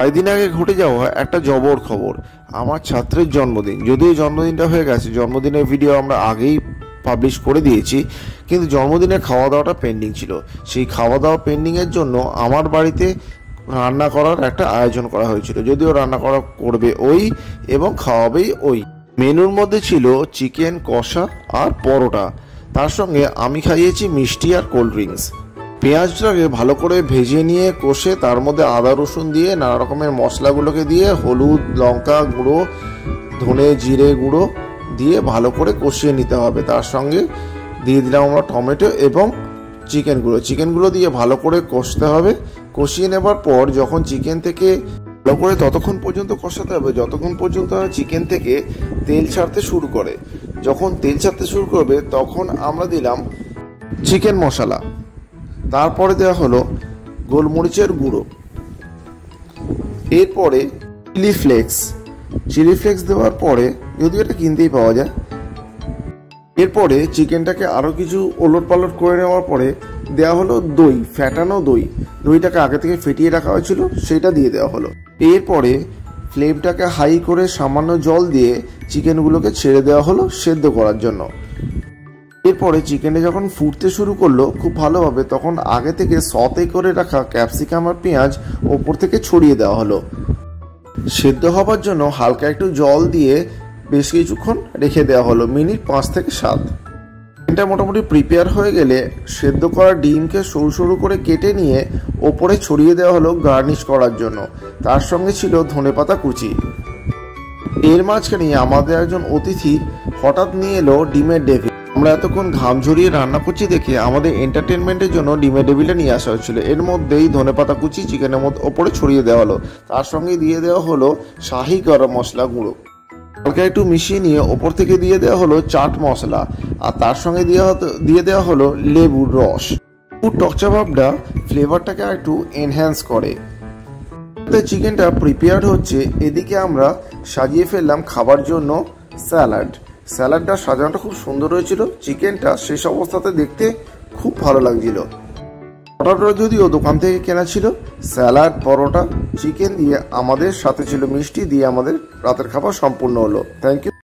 কয়েকদিন আগে ঘটে যাওয়া একটা জবর খবর, আমার ছাত্রের জন্মদিন। যদিও জন্মদিনটা হয়ে গেছে, জন্মদিনের ভিডিও আমরা আগেই পাবলিশ করে দিয়েছি, কিন্তু জন্মদিনের খাওয়া দাওয়াটা পেন্ডিং ছিল। সেই খাওয়া দাওয়া পেন্ডিংয়ের জন্য আমার বাড়িতে রান্না করার একটা আয়োজন করা হয়েছিল। যদিও রান্না করবে ওই এবং খাওয়াবেই ওই। মেনুর মধ্যে ছিল চিকেন কষা আর পরোটা, তার সঙ্গে আমি খাইয়েছি মিষ্টি আর কোল্ড ড্রিঙ্কস। পেঁয়াজটাকে ভালো করে ভেজে নিয়ে কষে তার মধ্যে আদা রসুন দিয়ে নানা রকমের মশলাগুলোকে দিয়ে হলুদ লঙ্কা গুঁড়ো ধনে জিরে গুঁড়ো দিয়ে ভালো করে কষিয়ে নিতে হবে। তার সঙ্গে দিয়ে দিলাম আমরা টমেটো এবং চিকেনগুলো দিয়ে ভালো করে কষতে হবে। কষিয়ে নেবার পর যখন চিকেন থেকে ভালো করে ততক্ষণ পর্যন্ত কষাতে হবে যতক্ষণ পর্যন্ত চিকেন থেকে তেল ছাড়তে শুরু করে। যখন তেল ছাড়তে শুরু করবে তখন আমরা দিলাম চিকেন মশলা, তারপরে দেওয়া হলো গোলমরিচের গুঁড়ো, এরপরে চিলি ফ্লেক্স দেওয়ার পরে, যদিও এটা কিনতেই পাওয়া যায়। এরপরে চিকেনটাকে আরও কিছু ওলট পালট করে নেওয়ার পরে দেওয়া হলো দই, ফ্যাটানো দইটাকে আগে থেকে ফেটিয়ে রাখা হয়েছিল সেটা দিয়ে দেওয়া হলো। এরপরে ফ্লেমটাকে হাই করে সামান্য জল দিয়ে চিকেনগুলোকে ছেড়ে দেওয়া হলো সেদ্ধ করার জন্য। এরপরে চিকেনে যখন ফুটতে শুরু করলো খুব ভালোভাবে, তখন আগে থেকে সতে করে রাখা ক্যাপসিকাম আর পেঁয়াজ ওপর থেকে ছড়িয়ে দেওয়া হলো। সেদ্ধ হবার জন্য হালকা একটু জল দিয়ে বেশ কিছুক্ষণ রেখে দেওয়া হলো, মিনিট 5 থেকে 7। চিকেনটা মোটামুটি প্রিপেয়ার হয়ে গেলে সেদ্ধ করা ডিমকে সরু সরু করে কেটে নিয়ে ওপরে ছড়িয়ে দেওয়া হলো গার্নিশ করার জন্য। তার সঙ্গে ছিল ধনেপাতা কুচি। এর মাঝখানে আমাদের একজন অতিথি হঠাৎ নিয়ে এলো ডিমের ডেভিল। আমরা এতক্ষণ ঘাম ঝরিয়ে রান্না করছি দেখে আমাদের এন্টারটেনমেন্টের জন্য ডিমের ডেভিলটা নিয়ে আসা হয়েছিল। এর মধ্যেই ধনেপাতা কুচি চিকেনের মধ্যে ওপরে ছড়িয়ে দেওয়া হলো। তার সঙ্গে দিয়ে দেওয়া হলো শাহি গরম মশলা গুঁড়ো। হালকা একটু মিশিয়ে নিয়ে ওপর থেকে দিয়ে দেওয়া হলো চাট মশলা, আর তার সঙ্গে দিয়ে দেওয়া হলো লেবুর রস। টকচা ভাবটা ফ্লেভারটাকে একটু এনহ্যান্স করে। চিকেনটা প্রিপেয়ার্ড হচ্ছে, এদিকে আমরা সাজিয়ে ফেললাম খাবার জন্য স্যালাডটা সাজানোটা খুব সুন্দর হয়েছিল। চিকেনটা শেষ অবস্থাতে দেখতে খুব ভালো লাগছিল। পরোটা যদিও দোকান থেকে কেনা ছিল, স্যালাড পরোটা চিকেন দিয়ে আমাদের সাথে ছিল মিষ্টি দিয়ে আমাদের রাতের খাবার সম্পূর্ণ হলো। Thank you.